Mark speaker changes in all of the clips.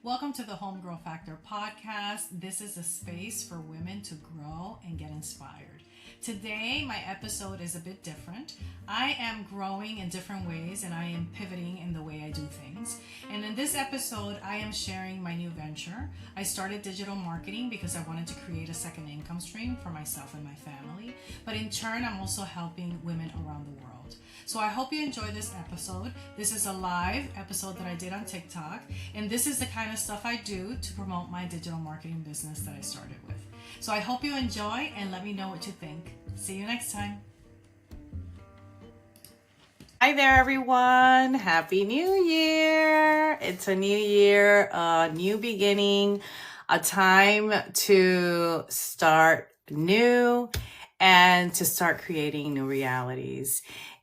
Speaker 1: Welcome to the Homegirl Factor podcast. This is a space for women to grow and get inspired. Today, my episode is a bit different. I am growing in different ways and I am pivoting in the way I do things. And in this episode, I am sharing my new venture. I started digital marketing because I wanted to create a second income stream for myself and my family. But in turn, I'm also helping women around the world. So I hope you enjoy this episode. This is a live episode that I did on TikTok. And this is the kind of stuff I do to promote my digital marketing business that I started with. So I hope you enjoy and let me know what you think. See you next time. Hi there, everyone. Happy New Year. It's a new year, a new beginning, a time to start new and to start creating new realities.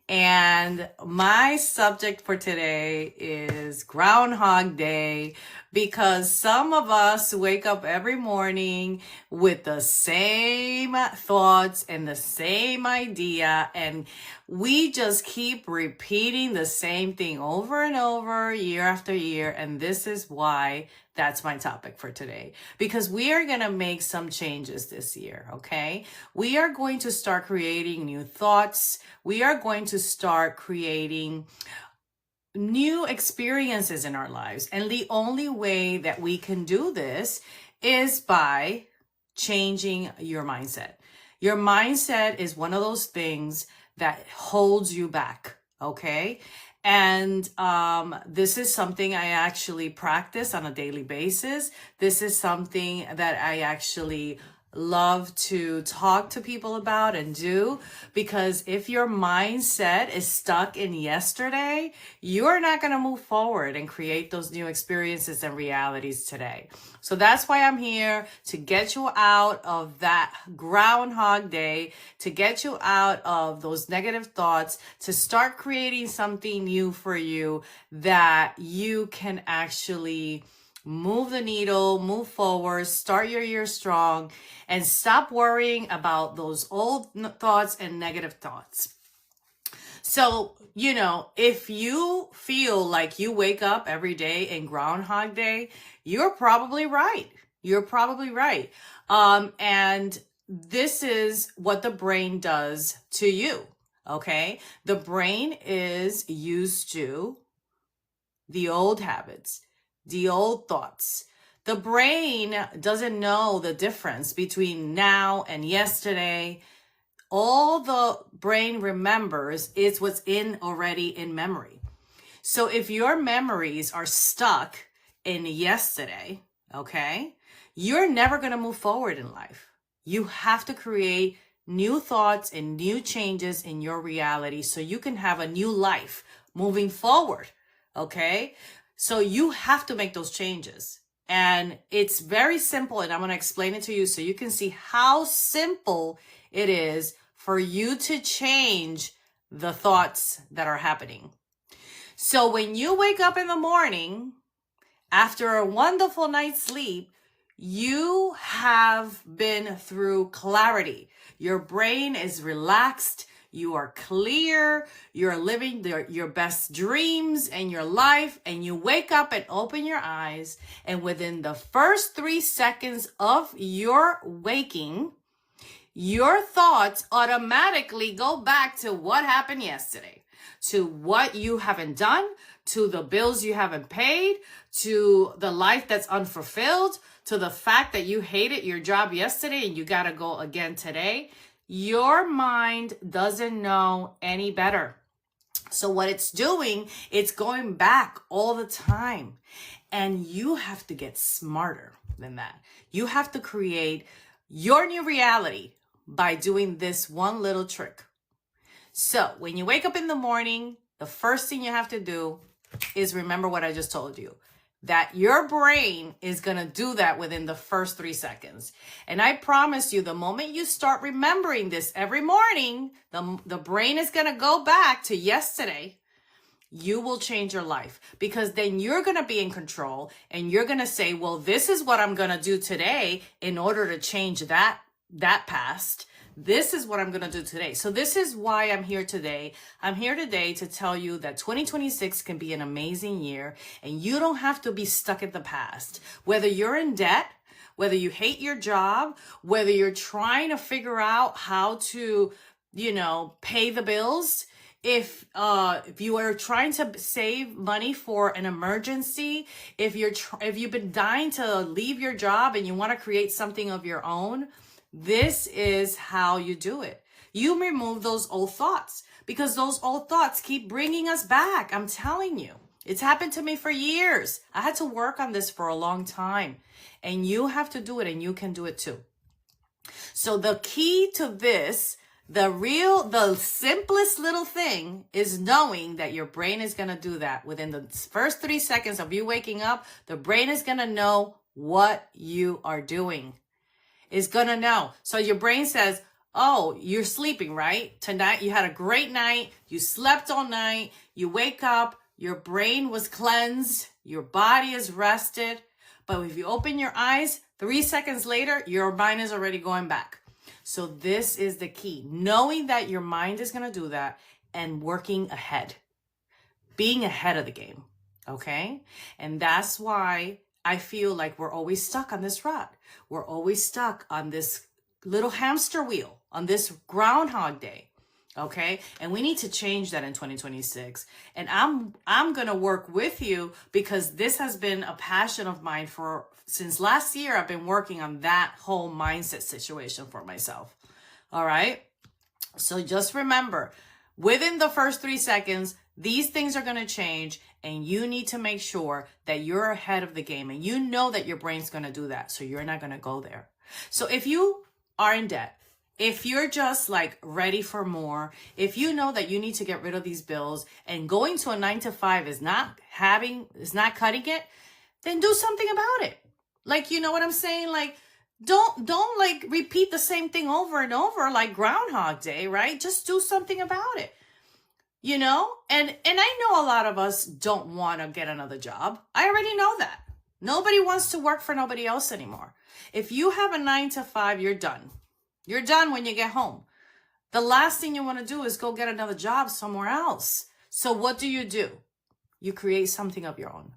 Speaker 1: And my subject for today is Groundhog Day, because some of us wake up every morning with the same thoughts and the same idea, and we just keep repeating the same thing over and over, year after year. And this is why that's my topic for today, because we are going to make some changes this year, okay? We are going to start creating new thoughts. We are going to start creating new experiences in our lives. And the only way that we can do this is by changing your mindset. Your mindset is one of those things that holds you back, okay? And this is something I actually practice on a daily basis. This is something that I actually love to talk to people about and do, because if your mindset is stuck in yesterday, you're not going to move forward and create those new experiences and realities today. So that's why I'm here, to get you out of that Groundhog Day, to get you out of those negative thoughts, to start creating something new for you that you can actually move the needle, move forward, start your year strong, and stop worrying about those old thoughts and negative thoughts. So, if you feel like you wake up every day in Groundhog Day, you're probably right. You're probably right. And this is what the brain does to you, okay? The brain is used to the old habits, the old thoughts. The brain doesn't know the difference between now and yesterday. All the brain remembers is what's already in memory. So if your memories are stuck in yesterday, okay, you're never going to move forward in life. You have to create new thoughts and new changes in your reality so you can have a new life moving forward, okay? So you have to make those changes. And it's very simple, and I'm going to explain it to you so you can see how simple it is for you to change the thoughts that are happening. So when you wake up in the morning after a wonderful night's sleep, you have been through clarity. Your brain is relaxed. You are clear, you're living your best dreams in your life, and you wake up and open your eyes, and within the first 3 seconds of your waking, your thoughts automatically go back to what happened yesterday, to what you haven't done, to the bills you haven't paid, to the life that's unfulfilled, to the fact that you hated your job yesterday and you got to go again today. Your mind doesn't know any better. So what it's doing, it's going back all the time. And you have to get smarter than that. You have to create your new reality by doing this one little trick. So when you wake up in the morning, the first thing you have to do is remember what I just told you, that your brain is going to do that within the first 3 seconds. And I promise you, the moment you start remembering this every morning, the brain is going to go back to yesterday. You will change your life, because then you're going to be in control and you're going to say, well, this is what I'm going to do today in order to change that past. This is what I'm going to do today. So this is why I'm here today. I'm here today to tell you that 2026 can be an amazing year, and you don't have to be stuck in the past. Whether you're in debt, whether you hate your job, whether you're trying to figure out how to, pay the bills, if you are trying to save money for an emergency, if you've been dying to leave your job and you want to create something of your own, this is how you do it. You remove those old thoughts, because those old thoughts keep bringing us back. I'm telling you, it's happened to me for years. I had to work on this for a long time, and you have to do it, and you can do it too. So the key to this, the simplest little thing is knowing that your brain is going to do that. Within the first 3 seconds of you waking up, the brain is going to know what you are doing. It's going to know. So your brain says, oh, you're sleeping, right? Tonight, you had a great night. You slept all night. You wake up. Your brain was cleansed. Your body is rested. But if you open your eyes, 3 seconds later, your mind is already going back. So this is the key. Knowing that your mind is going to do that and working ahead. Being ahead of the game. Okay? And that's why I feel like we're always stuck on this rut. We're always stuck on this little hamster wheel, on this Groundhog Day. Okay? And we need to change that in 2026. And I'm going to work with you, because this has been a passion of mine since last year. I've been working on that whole mindset situation for myself. All right? So just remember, within the first 3 seconds, these things are going to change, and you need to make sure that you're ahead of the game, and you know that your brain's going to do that. So you're not going to go there. So if you are in debt, if you're just like ready for more, if you know that you need to get rid of these bills, and going to a 9 to 5 is not cutting it, then do something about it. Like, you know what I'm saying? Like, don't like repeat the same thing over and over like Groundhog Day, right? Just do something about it. And I know a lot of us don't want to get another job. I already know that. Nobody wants to work for nobody else anymore. If you have a 9 to 5, you're done. You're done when you get home. The last thing you want to do is go get another job somewhere else. So what do? You create something of your own.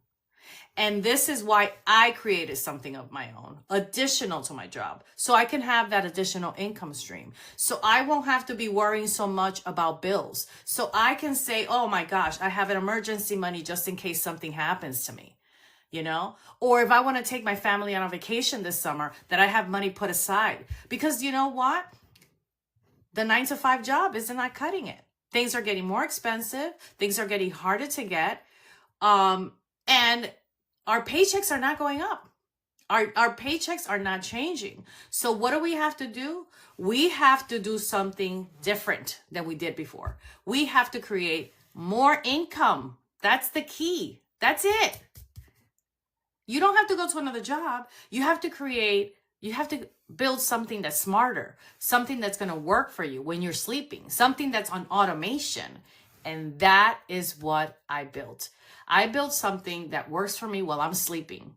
Speaker 1: And this is why I created something of my own, additional to my job, so I can have that additional income stream. So I won't have to be worrying so much about bills. So I can say, oh my gosh, I have an emergency money just in case something happens to me, Or if I want to take my family on a vacation this summer, that I have money put aside. Because you know what? The 9 to 5 job isn't not cutting it. Things are getting more expensive. Things are getting harder to get. And our paychecks are not going up. Our paychecks are not changing. So what do we have to do? We have to do something different than we did before. We have to create more income. That's the key. That's it. You don't have to go to another job. You have to build something that's smarter, something that's going to work for you when you're sleeping, something that's on automation. And that is what I built. I built something that works for me while I'm sleeping.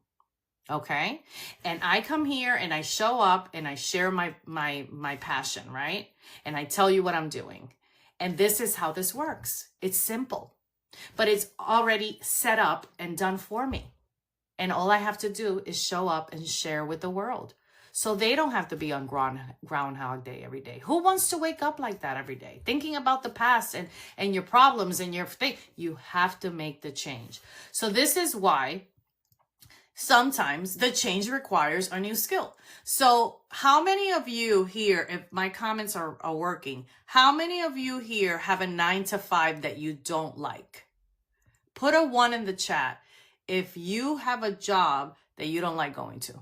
Speaker 1: Okay? And I come here and I show up and I share my passion, right? And I tell you what I'm doing. And this is how this works. It's simple, but it's already set up and done for me. And all I have to do is show up and share with the world. So they don't have to be on Groundhog Day every day. Who wants to wake up like that every day? Thinking about the past and your problems and your thing. You have to make the change. So this is why sometimes the change requires a new skill. So how many of you here, if my comments are working, how many of you here have a 9 to 5 that you don't like? Put a 1 in the chat if you have a job that you don't like going to.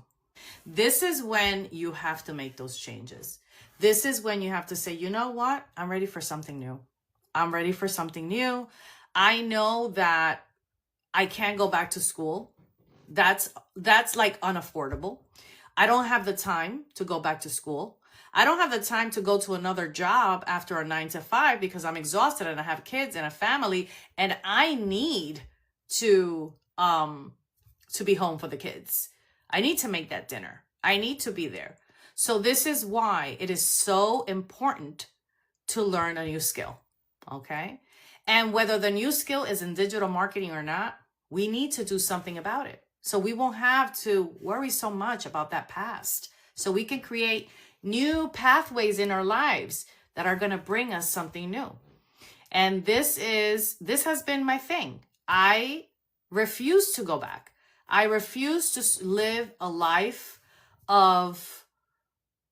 Speaker 1: This is when you have to make those changes. This is when you have to say, you know what? I'm ready for something new. I'm ready for something new. I know that I can't go back to school. That's like unaffordable. I don't have the time to go back to school. I don't have the time to go to another job after a 9 to 5 because I'm exhausted and I have kids and a family and I need to be home for the kids. I need to make that dinner. I need to be there. So this is why it is so important to learn a new skill, okay? And whether the new skill is in digital marketing or not, we need to do something about it. So we won't have to worry so much about that past. So we can create new pathways in our lives that are going to bring us something new. And this has been my thing. I refuse to go back. I refuse to live a life of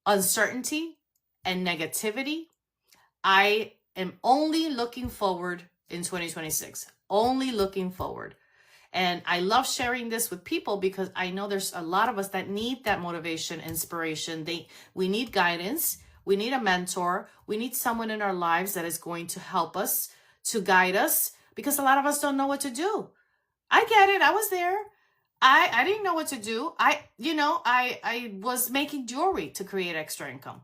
Speaker 1: uncertainty and negativity. I am only looking forward in 2026, only looking forward. And I love sharing this with people because I know there's a lot of us that need that motivation, inspiration. We need guidance. We need a mentor. We need someone in our lives that is going to help us, to guide us, because a lot of us don't know what to do. I get it. I was there. I didn't know what to do. I was making jewelry to create extra income.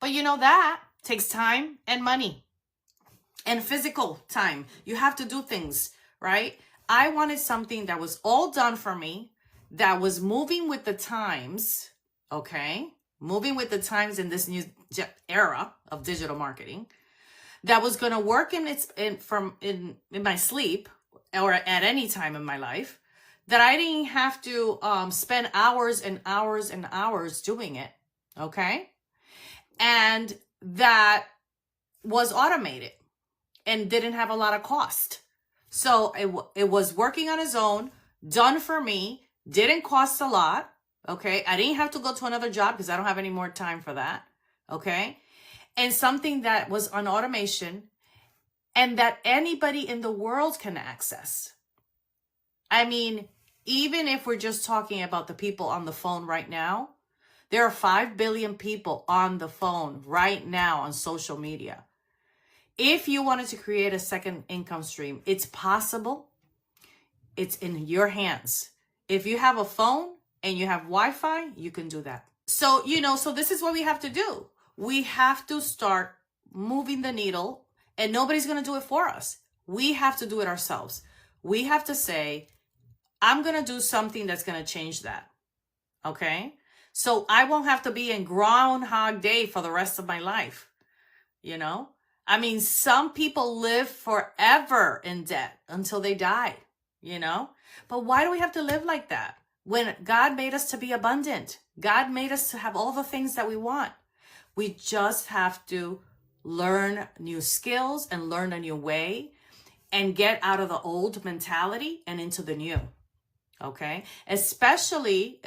Speaker 1: But that takes time and money and physical time. You have to do things, right? I wanted something that was all done for me, that was moving with the times, okay? Moving with the times in this new era of digital marketing, that was going to work in my sleep or at any time in my life, that I didn't have to spend hours and hours and hours doing it, okay? And that was automated and didn't have a lot of cost. So it was working on its own, done for me, didn't cost a lot, okay? I didn't have to go to another job because I don't have any more time for that, okay? And something that was on automation and that anybody in the world can access. I mean, even if we're just talking about the people on the phone right now, there are 5 billion people on the phone right now on social media. If you wanted to create a second income stream, it's possible. It's in your hands. If you have a phone and you have Wi-Fi, you can do that. So, so this is what we have to do. We have to start moving the needle, and nobody's going to do it for us. We have to do it ourselves. We have to say, I'm going to do something that's going to change that. Okay? So I won't have to be in Groundhog Day for the rest of my life. I mean, some people live forever in debt until they die, But why do we have to live like that? When God made us to be abundant, God made us to have all the things that we want. We just have to learn new skills and learn a new way and get out of the old mentality and into the new. Okay? Especially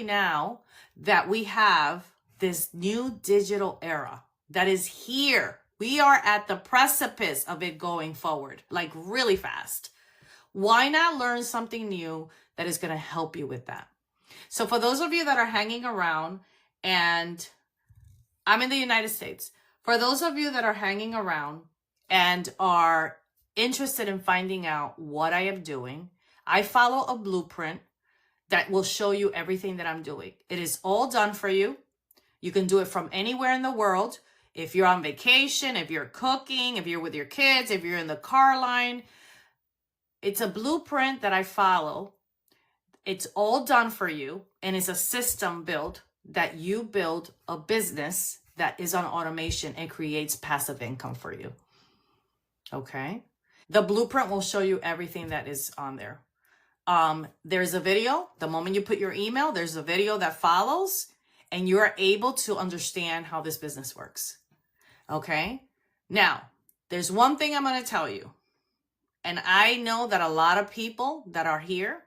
Speaker 1: now that we have this new digital era that is here. We are at the precipice of it going forward, like really fast. Why not learn something new that is going to help you with that? So for those of you that are hanging around, and I'm in the United States, for those of you that are hanging around and are interested in finding out what I am doing, I follow a blueprint that will show you everything that I'm doing. It is all done for you. You can do it from anywhere in the world. If you're on vacation, if you're cooking, if you're with your kids, if you're in the car line, it's a blueprint that I follow. It's all done for you, and it's a system built that you build a business that is on automation and creates passive income for you. Okay? The blueprint will show you everything that is on there. There's a video. The moment you put your email, there's a video that follows, and you're able to understand how this business works. Okay? Now, there's one thing I'm going to tell you. And I know that a lot of people that are here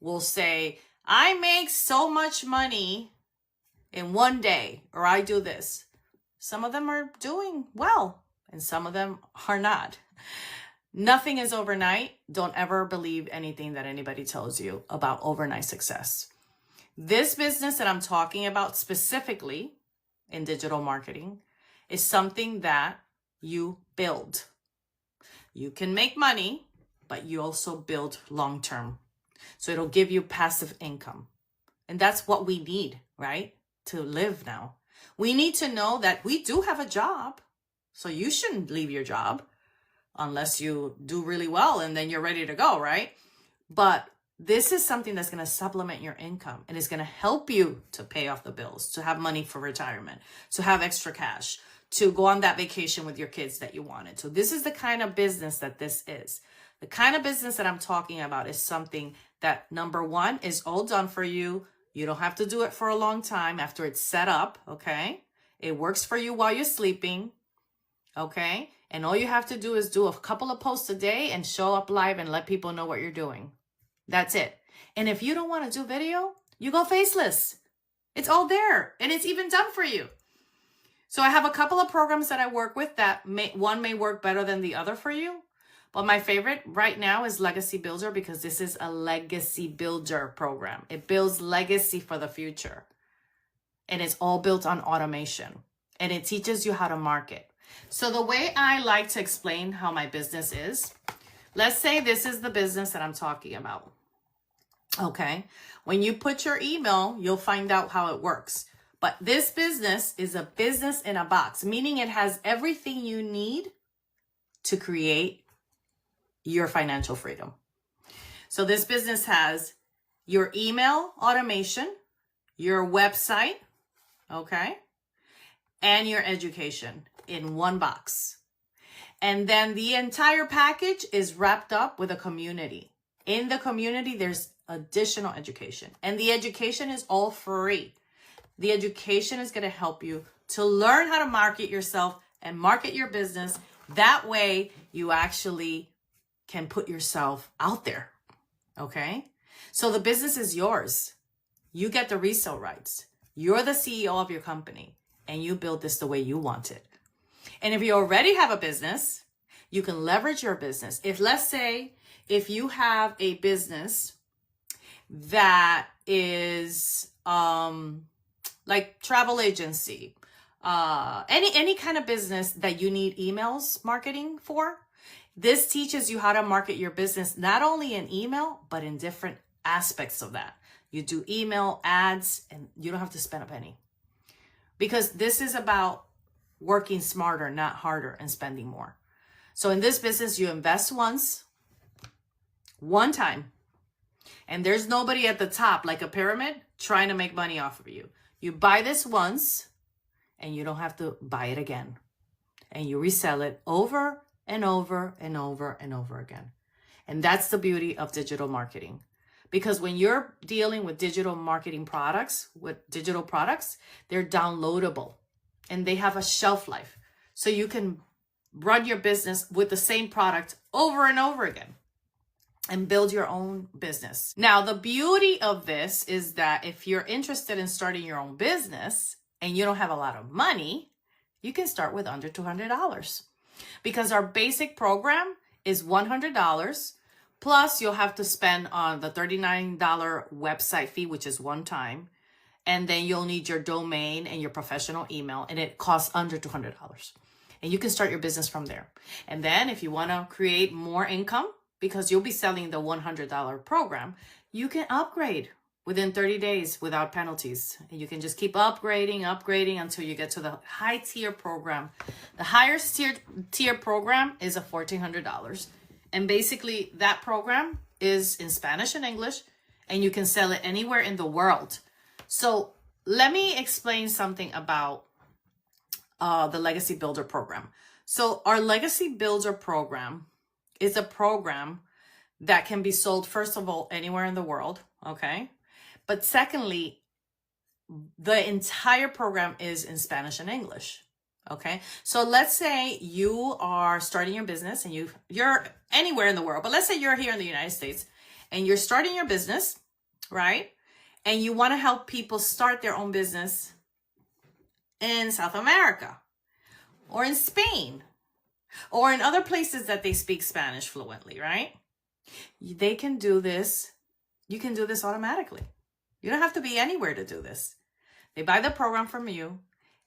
Speaker 1: will say, I make so much money in one day, or I do this. Some of them are doing well, and some of them are not. Nothing is overnight. Don't ever believe anything that anybody tells you about overnight success. This business that I'm talking about specifically in digital marketing is something that you build. You can make money, but you also build long-term. So it'll give you passive income. And that's what we need, right? To live now. We need to know that we do have a job. So you shouldn't leave your job unless you do really well and then you're ready to go, right? But This is something that's going to supplement your income and is going to help you to pay off the bills, to have money for retirement, to have extra cash, to go on that vacation with your kids that you wanted. So this is the kind of business that this is. The kind of business that I'm talking about is something that, number one, is all done for you. You don't have to do it for a long time after it's set up, okay? It works for you while you're sleeping, okay? And all you have to do is do a couple of posts a day and show up live and let people know what you're doing. That's it. And if you don't want to do video, you go faceless. It's all there and it's even done for you. So I have a couple of programs that I work with that one may work better than the other for you. But my favorite right now is Legacy Builder, because this is a legacy builder program. It builds legacy for the future. And it's all built on automation. And it teaches you how to market. So the way I like to explain how my business is, let's say this is the business that I'm talking about. Okay. When you put your email, you'll find out how it works. But this business is a business in a box, meaning it has everything you need to create your financial freedom. So this business has your email automation, your website, okay, and your education in one box. And then the entire package is wrapped up with a community. In the community, there's additional education, and the education is all free. The education is going to help you to learn how to market yourself and market your business. That way you actually can put yourself out there. Okay. So the business is yours. You get the resale rights. You're the CEO of your company and you build this the way you want it. And if you already have a business, you can leverage your business. Let's say you have a business that is, like travel agency, any kind of business that you need emails marketing for. This teaches you how to market your business, not only in email, but in different aspects of that. You do email ads and you don't have to spend a penny, because this is about working smarter, not harder, and spending more. So in this business, you invest once, one time, and there's nobody at the top like a pyramid trying to make money off of you. You buy this once and you don't have to buy it again. And you resell it over and over and over and over again. And that's the beauty of digital marketing. Because when you're dealing with digital marketing products, they're downloadable and they have a shelf life. So you can run your business with the same product over and over again and build your own business. Now, the beauty of this is that if you're interested in starting your own business and you don't have a lot of money, you can start with under $200, because our basic program is $100, plus you'll have to spend on the $39 website fee, which is one time. And then you'll need your domain and your professional email, and it costs under $200. And you can start your business from there. And then if you want to create more income, because you'll be selling the $100 program, you can upgrade within 30 days without penalties. And you can just keep upgrading until you get to the high tier program. The highest tier program is a $1,400. And basically that program is in Spanish and English, and you can sell it anywhere in the world. So let me explain something about the Legacy Builder program. So our Legacy Builder program is a program that can be sold, first of all, anywhere in the world, okay? But secondly, the entire program is in Spanish and English, okay? So let's say you are starting your business and you're anywhere in the world, but let's say you're here in the United States and you're starting your business, right? And you want to help people start their own business in South America or in Spain, or in other places that they speak Spanish fluently, right? They can do this. You can do this automatically. You don't have to be anywhere to do this. They buy the program from you.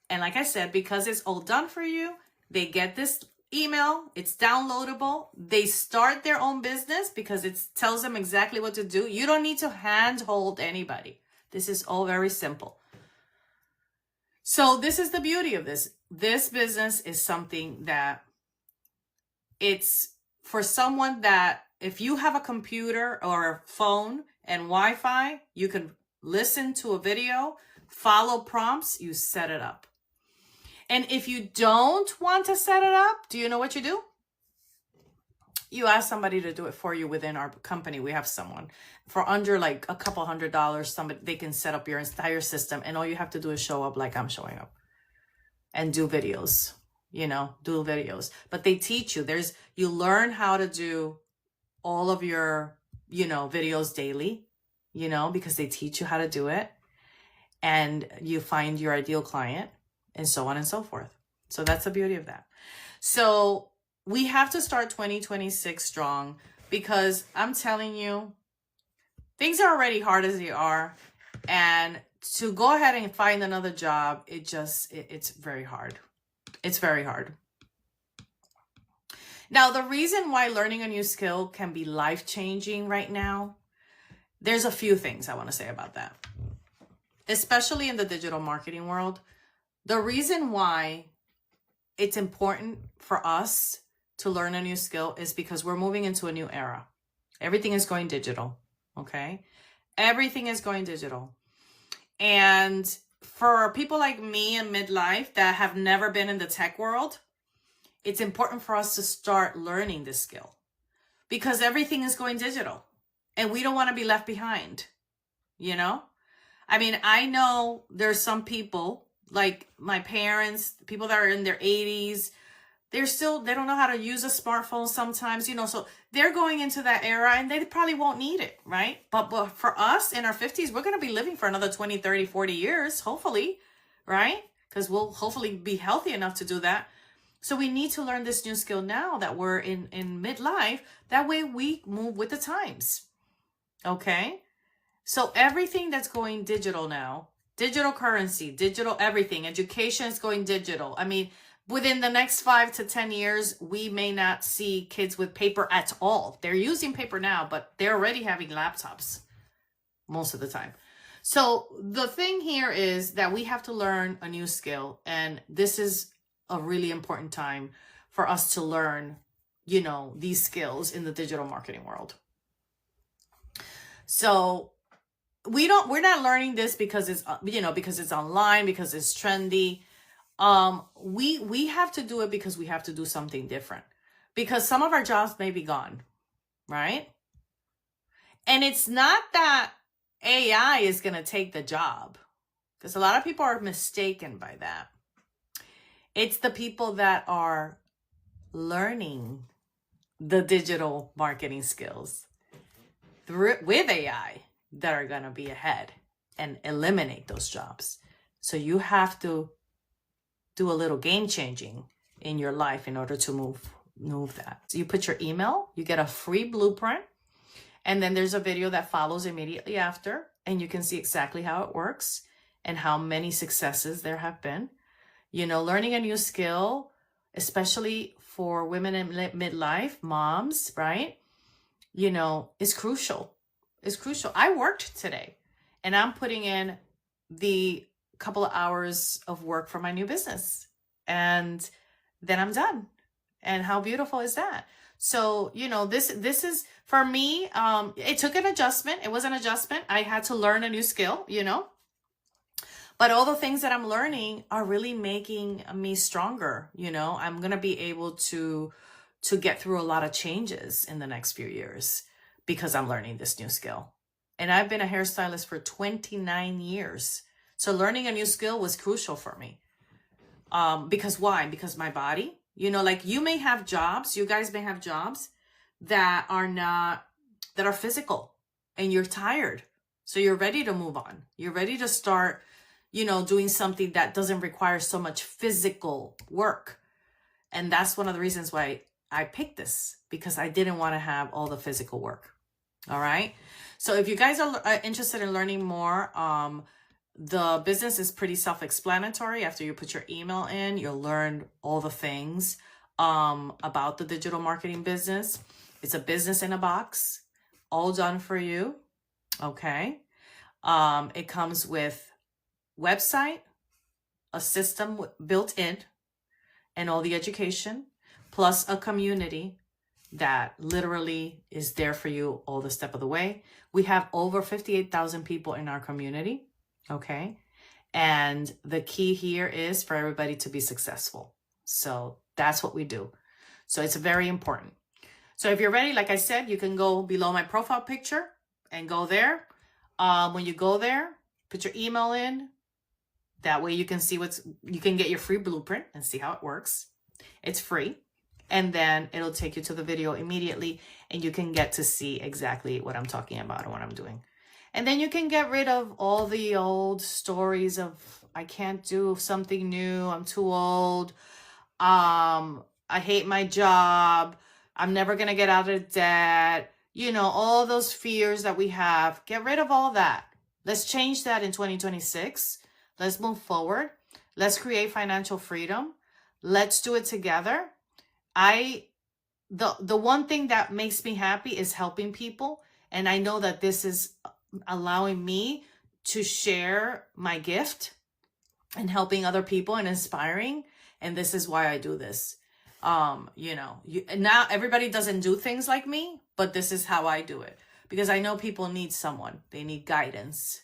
Speaker 1: And like I said, because it's all done for you, they get this email. It's downloadable. They start their own business because it tells them exactly what to do. You don't need to handhold anybody. This is all very simple. So this is the beauty of this. This business is something that it's for someone that if you have a computer or a phone and Wi-Fi, you can listen to a video, follow prompts, you set it up. And if you don't want to set it up, do you know what you do? You ask somebody to do it for you within our company. We have someone for under like a couple $100, somebody, they can set up your entire system, and all you have to do is show up like I'm showing up and do videos, do videos. But they teach you, you learn how to do all of your, videos daily, because they teach you how to do it, and you find your ideal client and so on and so forth. So that's the beauty of that. So we have to start 2026 strong, because I'm telling you, things are already hard as they are. And to go ahead and find another job, it's very hard. It's very hard. Now, the reason why learning a new skill can be life-changing right now, there's a few things I want to say about that. Especially in the digital marketing world, the reason why it's important for us to learn a new skill is because we're moving into a new era. Everything is going digital, okay? Everything is going digital. And for people like me in midlife that have never been in the tech world, it's important for us to start learning this skill, because everything is going digital and we don't want to be left behind, I mean, I know there's some people like my parents, people that are in their 80s, they don't know how to use a smartphone sometimes, so they're going into that era and they probably won't need it, right? But for us in our 50s, we're going to be living for another 20, 30, 40 years, hopefully, right? Because we'll hopefully be healthy enough to do that. So we need to learn this new skill now that we're in midlife. That way we move with the times, okay? So everything that's going digital now, digital currency, digital everything, education is going digital. I mean, within the next 5 to 10 years, we may not see kids with paper at all. They're using paper now, but they're already having laptops most of the time. So the thing here is that we have to learn a new skill. And this is a really important time for us to learn, these skills in the digital marketing world. So we're not learning this because it's, because it's online, because it's trendy. We have to do it because we have to do something different, because some of our jobs may be gone, right? And it's not that AI is going to take the job, because a lot of people are mistaken by that. It's the people that are learning the digital marketing skills with AI that are going to be ahead and eliminate those jobs. So you have to do a little game changing in your life in order to move that. So you put your email, you get a free blueprint, and then there's a video that follows immediately after, and you can see exactly how it works and how many successes there have been. Learning a new skill, especially for women in midlife, moms, right? Is crucial. It's crucial. I worked today and I'm putting in the couple of hours of work for my new business, and then I'm done. And how beautiful is that? So, this is for me, it took an adjustment. It was an adjustment. I had to learn a new skill, but all the things that I'm learning are really making me stronger. I'm going to be able to get through a lot of changes in the next few years because I'm learning this new skill. And I've been a hairstylist for 29 years. So learning a new skill was crucial for me. Because why? Because my body, like you may have jobs, you guys may have jobs that are physical, and you're tired. So you're ready to move on. You're ready to start, doing something that doesn't require so much physical work. And that's one of the reasons why I picked this, because I didn't want to have all the physical work. All right. So if you guys are interested in learning more, the business is pretty self-explanatory. After you put your email in, you'll learn all the things about the digital marketing business. It's a business in a box, all done for you. Okay. It comes with website, a system built in, and all the education, plus a community that literally is there for you all the step of the way. We have over 58,000 people in our community, okay? And the key here is for everybody to be successful. So that's what we do. So it's very important. So if you're ready, like I said, you can go below my profile picture and go there. When you go there, put your email in. That way you can see you can get your free blueprint and see how it works. It's free. And then it'll take you to the video immediately and you can get to see exactly what I'm talking about and what I'm doing. And then you can get rid of all the old stories of, I can't do something new, I'm too old, I hate my job, I'm never gonna get out of debt, you know, all those fears that we have. Get rid of all that. Let's change that in 2026. Let's move forward. Let's create financial freedom. Let's do it together. The one thing that makes me happy is helping people. And I know that this is allowing me to share my gift and helping other people and inspiring. And this is why I do this. You know, now everybody doesn't do things like me, but this is how I do it because I know people need someone. They need guidance.